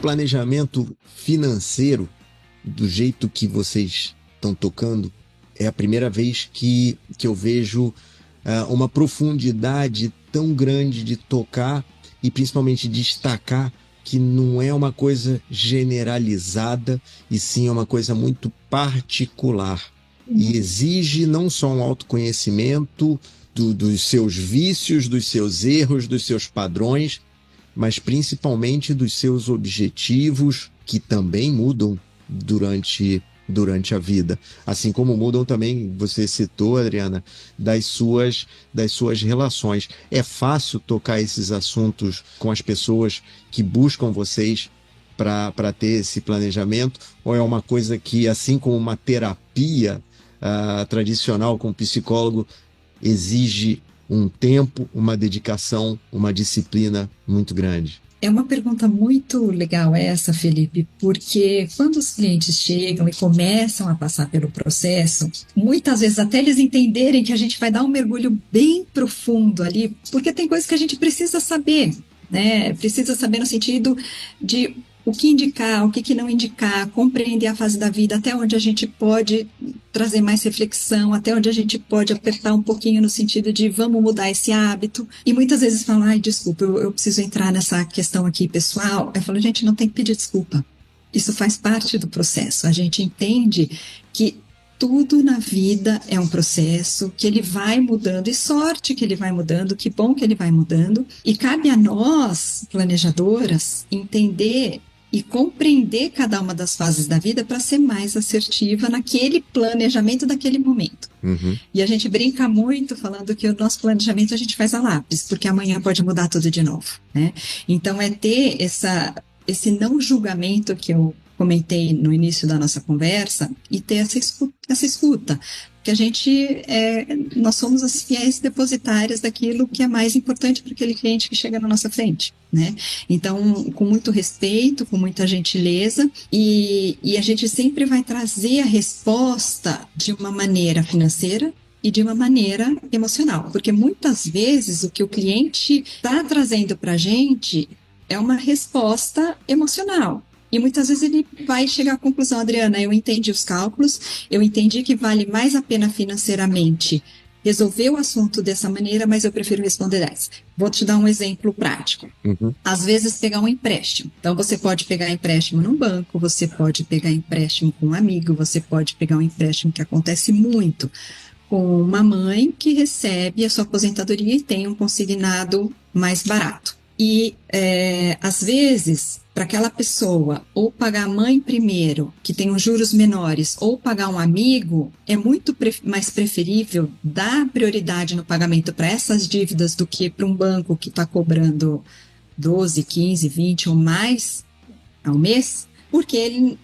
planejamento financeiro, do jeito que vocês estão tocando, é a primeira vez que eu vejo uma profundidade tão grande de tocar e principalmente destacar que não é uma coisa generalizada e sim uma coisa muito particular. E exige não só um autoconhecimento dos seus vícios, dos seus erros, dos seus padrões, mas principalmente dos seus objetivos, que também mudam durante a vida. Assim como mudam também, você citou, Adriana, das suas relações. É fácil tocar esses assuntos com as pessoas que buscam vocês para ter esse planejamento? Ou é uma coisa que, assim como uma terapia tradicional com o psicólogo, exige um tempo, uma dedicação, uma disciplina muito grande? É uma pergunta muito legal essa, Felipe, porque quando os clientes chegam e começam a passar pelo processo, muitas vezes até eles entenderem que a gente vai dar um mergulho bem profundo ali, porque tem coisas que a gente precisa saber, né? Precisa saber no sentido de o que indicar, o que não indicar, compreender a fase da vida, até onde a gente pode trazer mais reflexão, até onde a gente pode apertar um pouquinho no sentido de vamos mudar esse hábito. E muitas vezes falam, ai, desculpa, eu preciso entrar nessa questão aqui pessoal. Eu falo, gente, não tem que pedir desculpa. Isso faz parte do processo. A gente entende que tudo na vida é um processo, que ele vai mudando, e sorte que ele vai mudando, que bom que ele vai mudando. E cabe a nós, planejadoras, entender e compreender cada uma das fases da vida para ser mais assertiva naquele planejamento daquele momento. Uhum. E a gente brinca muito falando que o nosso planejamento a gente faz a lápis, porque amanhã pode mudar tudo de novo, né? Então é ter esse não julgamento que eu comentei no início da nossa conversa e ter essa escuta. Que a gente, nós somos as fiéis depositárias daquilo que é mais importante para aquele cliente que chega na nossa frente, né? Então, com muito respeito, com muita gentileza, e a gente sempre vai trazer a resposta de uma maneira financeira e de uma maneira emocional, porque muitas vezes o que o cliente está trazendo para a gente é uma resposta emocional. E muitas vezes ele vai chegar à conclusão, Adriana, eu entendi os cálculos, eu entendi que vale mais a pena financeiramente resolver o assunto dessa maneira, mas eu prefiro responder 10. Vou te dar um exemplo prático. Uhum. Às vezes pegar um empréstimo. Então você pode pegar empréstimo num banco, você pode pegar empréstimo com um amigo, você pode pegar um empréstimo que acontece muito com uma mãe que recebe a sua aposentadoria e tem um consignado mais barato. E, às vezes, para aquela pessoa, ou pagar a mãe primeiro, que tem os juros menores, ou pagar um amigo, é muito mais preferível dar prioridade no pagamento para essas dívidas do que para um banco que está cobrando 12, 15, 20 ou mais ao mês, porque ele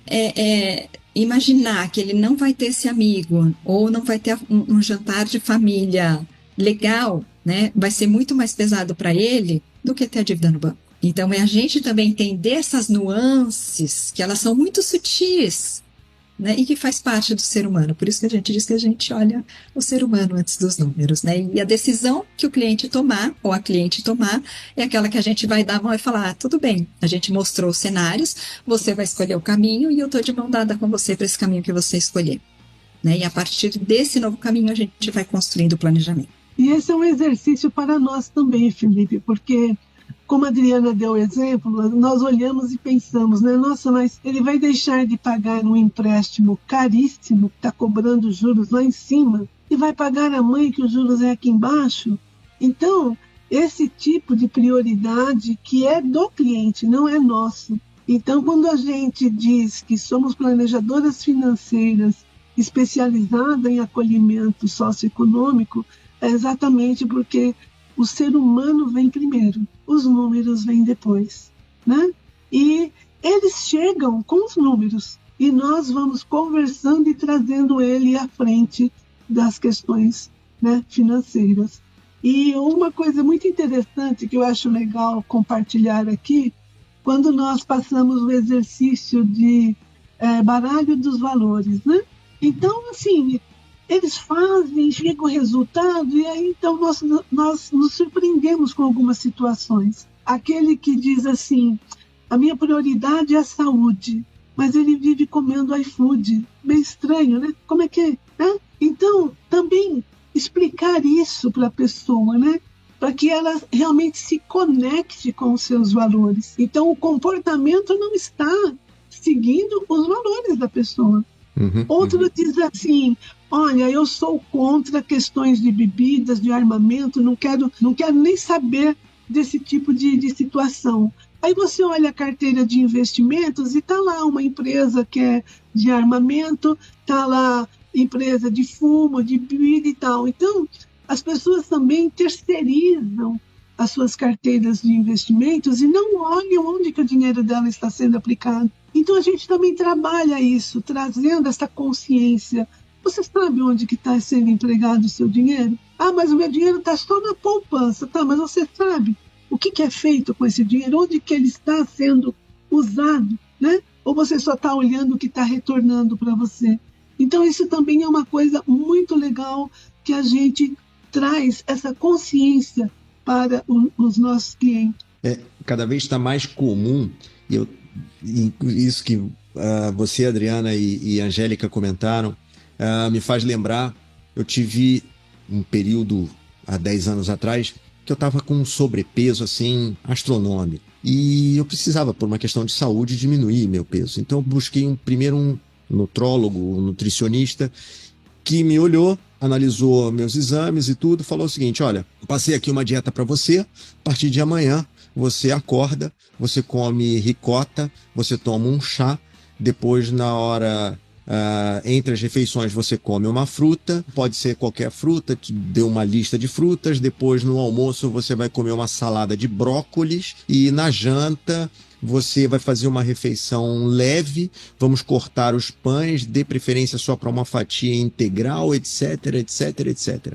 imaginar que ele não vai ter esse amigo, ou não vai ter um jantar de família legal, né, vai ser muito mais pesado para ele do que ter a dívida no banco. Então, é a gente também entender essas nuances, que elas são muito sutis, né, e que faz parte do ser humano. Por isso que a gente diz que a gente olha o ser humano antes dos números, né? E a decisão que o cliente tomar, ou a cliente tomar, é aquela que a gente vai dar a mão e falar, tudo bem, a gente mostrou os cenários, você vai escolher o caminho e eu estou de mão dada com você para esse caminho que você escolher. Né? E a partir desse novo caminho, a gente vai construindo o planejamento. E esse é um exercício para nós também, Felipe, porque, como a Adriana deu o exemplo, nós olhamos e pensamos, né? Nossa, mas ele vai deixar de pagar um empréstimo caríssimo, que está cobrando juros lá em cima, e vai pagar a mãe que os juros é aqui embaixo? Então, esse tipo de prioridade que é do cliente, não é nosso. Então, quando a gente diz que somos planejadoras financeiras especializadas em acolhimento socioeconômico, é exatamente porque o ser humano vem primeiro, os números vêm depois, né? E eles chegam com os números e nós vamos conversando e trazendo ele à frente das questões, né, financeiras. E uma coisa muito interessante que eu acho legal compartilhar aqui, quando nós passamos o exercício de baralho dos valores, né? Então, assim, eles fazem, chega o resultado, e aí então nós nos surpreendemos com algumas situações. Aquele que diz assim, a minha prioridade é a saúde, mas ele vive comendo iFood. Bem estranho, né? Como é que é? Né? Então, também explicar isso para a pessoa, né? Para que ela realmente se conecte com os seus valores. Então, o comportamento não está seguindo os valores da pessoa. Outro diz assim: olha, eu sou contra questões de bebidas, de armamento, não quero nem saber desse tipo de situação. Aí você olha a carteira de investimentos e está lá uma empresa que é de armamento, está lá empresa de fumo, de bebida e tal. Então, as pessoas também terceirizam as suas carteiras de investimentos e não olham onde que o dinheiro dela está sendo aplicado. Então, a gente também trabalha isso, trazendo essa consciência. Você sabe onde que está sendo empregado o seu dinheiro? Ah, mas o meu dinheiro está só na poupança. Tá, mas você sabe o que é feito com esse dinheiro? Onde que ele está sendo usado, né? Ou você só está olhando o que está retornando para você? Então, isso também é uma coisa muito legal que a gente traz essa consciência para os nossos clientes. Cada vez está mais comum, e isso que você, Adriana e Angélica comentaram, me faz lembrar, eu tive um período há 10 anos atrás que eu estava com um sobrepeso assim astronômico e eu precisava, por uma questão de saúde, diminuir meu peso. Então eu busquei primeiro um nutrólogo, um nutricionista, que me olhou, analisou meus exames e tudo, falou o seguinte: olha, passei aqui uma dieta para você, a partir de amanhã você acorda, você come ricota, você toma um chá, depois na hora, entre as refeições você come uma fruta, pode ser qualquer fruta, te deu uma lista de frutas, depois no almoço você vai comer uma salada de brócolis e na janta você vai fazer uma refeição leve, vamos cortar os pães, dê preferência só para uma fatia integral, etc, etc, etc.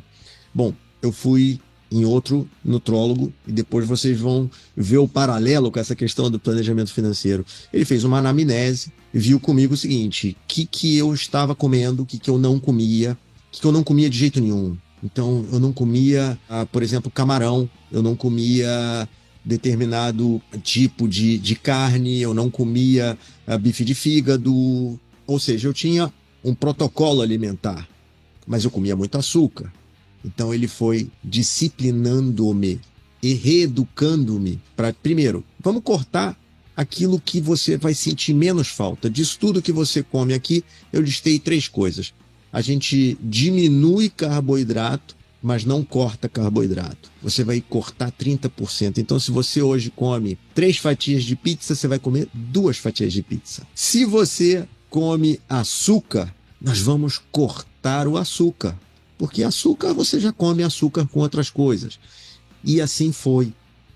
Bom, eu fui em outro nutrólogo e depois vocês vão ver o paralelo com essa questão do planejamento financeiro. Ele fez uma anamnese e viu comigo o seguinte: o que eu estava comendo, o que eu não comia, o que eu não comia de jeito nenhum. Então, eu não comia, por exemplo, camarão, eu não comia determinado tipo de carne, eu não comia bife de fígado, ou seja, eu tinha um protocolo alimentar, mas eu comia muito açúcar. Então ele foi disciplinando-me e reeducando-me para, primeiro, vamos cortar aquilo que você vai sentir menos falta. Disso tudo que você come aqui, eu listei 3 coisas. A gente diminui carboidrato, mas não corta carboidrato. Você vai cortar 30%. Então, se você hoje come 3 fatias de pizza, você vai comer 2 fatias de pizza. Se você come açúcar, nós vamos cortar o açúcar. Porque açúcar, você já come açúcar com outras coisas. E assim foi.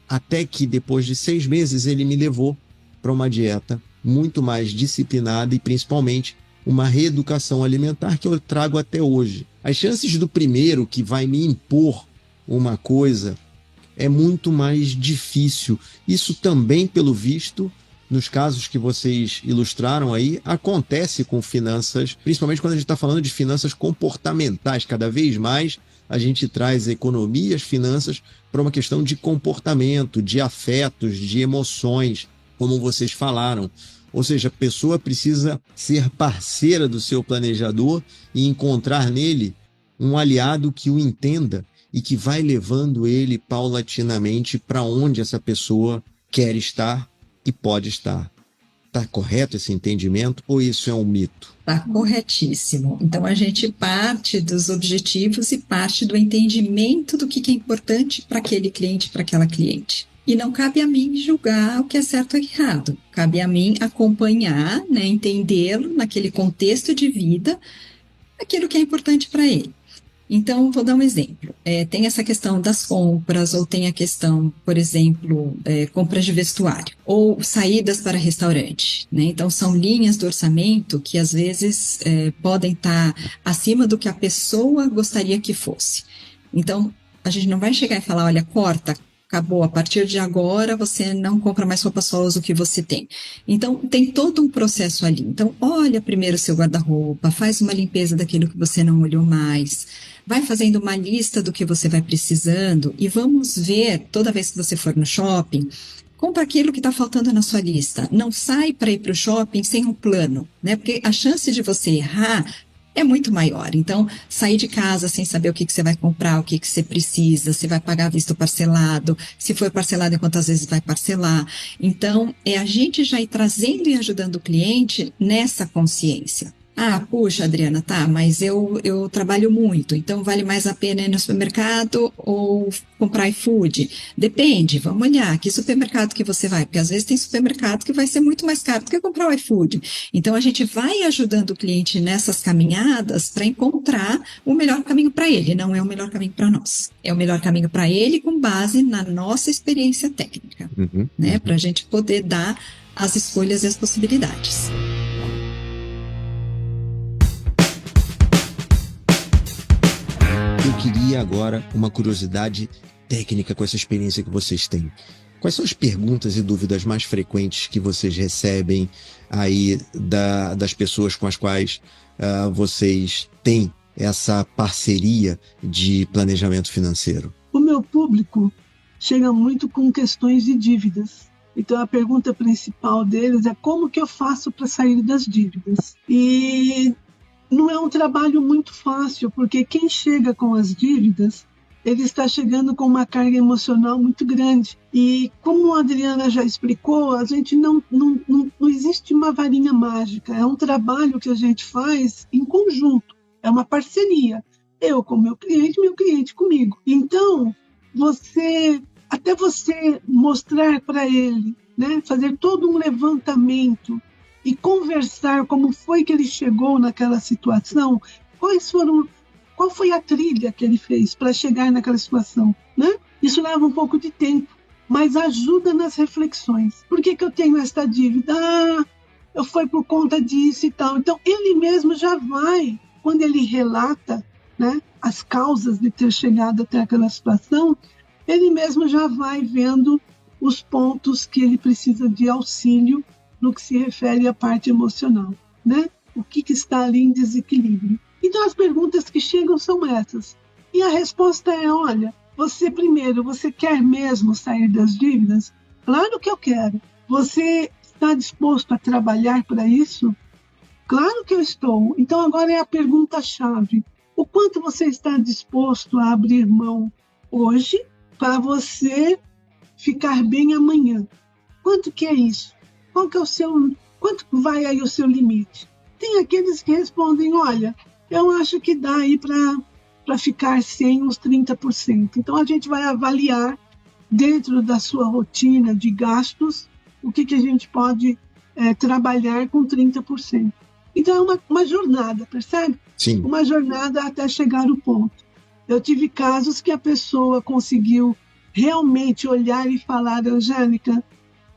Até que depois de 6 meses, ele me levou para uma dieta muito mais disciplinada e principalmente uma reeducação alimentar que eu trago até hoje. As chances do primeiro que vai me impor uma coisa é muito mais difícil. Isso também, pelo visto, nos casos que vocês ilustraram aí, acontece com finanças, principalmente quando a gente está falando de finanças comportamentais. Cada vez mais a gente traz a economia e as finanças para uma questão de comportamento, de afetos, de emoções, como vocês falaram. Ou seja, a pessoa precisa ser parceira do seu planejador e encontrar nele um aliado que o entenda e que vai levando ele paulatinamente para onde essa pessoa quer estar e pode estar. Está correto esse entendimento ou isso é um mito? Está corretíssimo. Então, a gente parte dos objetivos e parte do entendimento do que é importante para aquele cliente, para aquela cliente. E não cabe a mim julgar o que é certo ou errado. Cabe a mim acompanhar, né, entendê-lo naquele contexto de vida, aquilo que é importante para ele. Então, vou dar um exemplo. Tem essa questão das compras, ou tem a questão, por exemplo, compras de vestuário, ou saídas para restaurante, né? Então, são linhas do orçamento que, às vezes, podem estar acima do que a pessoa gostaria que fosse. Então, a gente não vai chegar e falar, olha, corta, acabou, a partir de agora você não compra mais roupa, só usa o que você tem. Então, tem todo um processo ali. Então, olha primeiro o seu guarda-roupa, faz uma limpeza daquilo que você não olhou mais, vai fazendo uma lista do que você vai precisando e vamos ver, toda vez que você for no shopping, compra aquilo que está faltando na sua lista. Não sai para ir para o shopping sem um plano, né? Porque a chance de você errar é muito maior. Então, sair de casa sem saber o que você vai comprar, o que você precisa, se vai pagar visto parcelado, se for parcelado, em quantas vezes vai parcelar. Então, é a gente já ir trazendo e ajudando o cliente nessa consciência. Ah, puxa, Adriana, tá, mas eu trabalho muito, então vale mais a pena ir no supermercado ou comprar iFood? Depende, vamos olhar, que supermercado que você vai, porque às vezes tem supermercado que vai ser muito mais caro do que comprar o iFood. Então, a gente vai ajudando o cliente nessas caminhadas para encontrar o melhor caminho para ele, não é o melhor caminho para nós. É o melhor caminho para ele com base na nossa experiência técnica, né, para a gente poder dar as escolhas e as possibilidades. Eu queria agora uma curiosidade técnica com essa experiência que vocês têm. Quais são as perguntas e dúvidas mais frequentes que vocês recebem aí das pessoas com as quais vocês têm essa parceria de planejamento financeiro? O meu público chega muito com questões de dívidas. Então, a pergunta principal deles é como que eu faço para sair das dívidas? E não é um trabalho muito fácil, porque quem chega com as dívidas, ele está chegando com uma carga emocional muito grande. E como a Adriana já explicou, a gente não existe uma varinha mágica. É um trabalho que a gente faz em conjunto. É uma parceria. Eu com meu cliente comigo. Então, até você mostrar para ele, né, fazer todo um levantamento e conversar como foi que ele chegou naquela situação, qual foi a trilha que ele fez para chegar naquela situação, né? Isso leva um pouco de tempo, mas ajuda nas reflexões. Por que eu tenho esta dívida? Eu fui por conta disso e tal. Então, ele mesmo já vai, quando ele relata, né, as causas de ter chegado até aquela situação, ele mesmo já vai vendo os pontos que ele precisa de auxílio no que se refere à parte emocional, né? O que está ali em desequilíbrio. Então, as perguntas que chegam são essas. E a resposta é, olha, você quer mesmo sair das dívidas? Claro que eu quero. Você está disposto a trabalhar para isso? Claro que eu estou. Então, agora é a pergunta-chave. O quanto você está disposto a abrir mão hoje para você ficar bem amanhã? Quanto que é isso? Quanto vai aí o seu limite? Tem aqueles que respondem, olha, eu acho que dá aí para ficar sem uns 30%. Então, a gente vai avaliar dentro da sua rotina de gastos o que a gente pode trabalhar com 30%. Então, é uma jornada, percebe? Sim. Uma jornada até chegar no ponto. Eu tive casos que a pessoa conseguiu realmente olhar e falar, Angélica,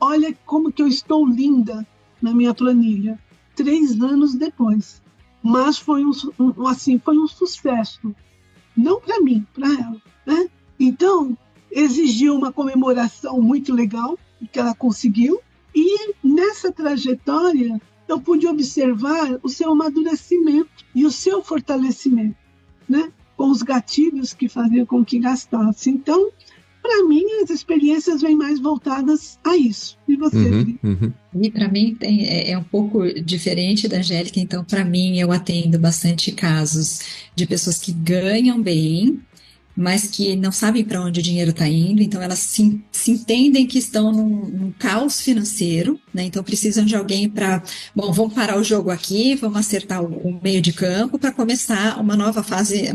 olha como que eu estou linda na minha planilha, 3 anos depois. Mas foi um sucesso. Não para mim, para ela, né? Então, exigiu uma comemoração muito legal, que ela conseguiu. E nessa trajetória, eu pude observar o seu amadurecimento e o seu fortalecimento, né? Com os gatilhos que faziam com que gastasse. Então, para mim, as experiências vêm mais voltadas a isso. E você, E para mim é um pouco diferente da Angélica. Então, para mim, eu atendo bastante casos de pessoas que ganham bem, mas que não sabem para onde o dinheiro está indo. Então, elas se entendem que estão num caos financeiro, né? Então, precisam de alguém para... Bom, vamos parar o jogo aqui, vamos acertar o meio de campo para começar uma nova fase,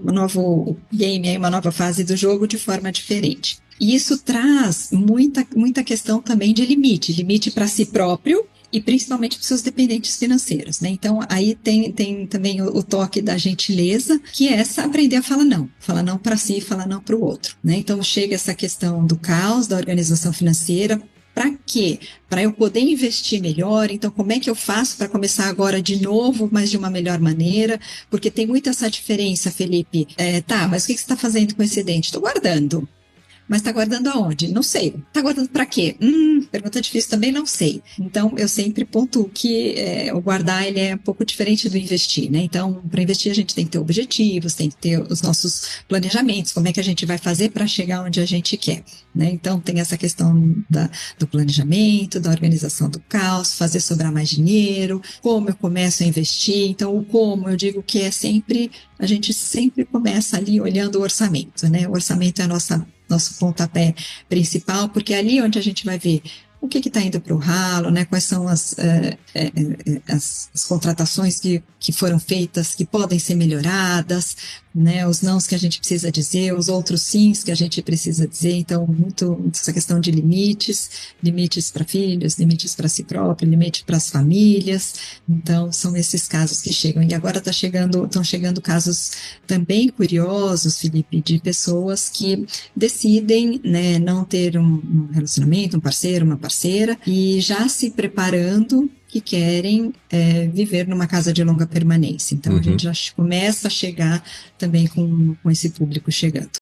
um novo game, aí, uma nova fase do jogo de forma diferente. E isso traz muita questão também de limite para si próprio e principalmente para os seus dependentes financeiros, né? Então, aí tem também o toque da gentileza, que é aprender a falar não para si, falar não para o outro, né? Então, chega essa questão do caos, da organização financeira. Para quê? Para eu poder investir melhor. Então, como é que eu faço para começar agora de novo, mas de uma melhor maneira? Porque tem muita essa diferença, Felipe. Mas o que você está fazendo com o excedente? Estou guardando. Mas está guardando aonde? Não sei. Está guardando para quê? Pergunta difícil também, não sei. Então, eu sempre pontuo que o guardar ele é um pouco diferente do investir, né? Então, para investir a gente tem que ter objetivos, tem que ter os nossos planejamentos, como é que a gente vai fazer para chegar onde a gente quer, né? Então, tem essa questão do planejamento, da organização do caos, fazer sobrar mais dinheiro, como eu começo a investir. Então, o como, eu digo que a gente sempre começa ali olhando o orçamento, né? O orçamento é nosso pontapé principal, porque é ali onde a gente vai ver o que está indo para o ralo, né? Quais são as contratações que foram feitas, que podem ser melhoradas, né? Os nãos que a gente precisa dizer, os outros sims que a gente precisa dizer. Então, muito essa questão de limites para filhos, limites para si próprio, limite para as famílias. Então, são esses casos que chegam. E agora estão chegando casos também curiosos, Felipe, de pessoas que decidem, né, não ter um relacionamento, um parceiro, uma parceira, e já se preparando que querem viver numa casa de longa permanência. Então, a gente já começa a chegar também com esse público chegando.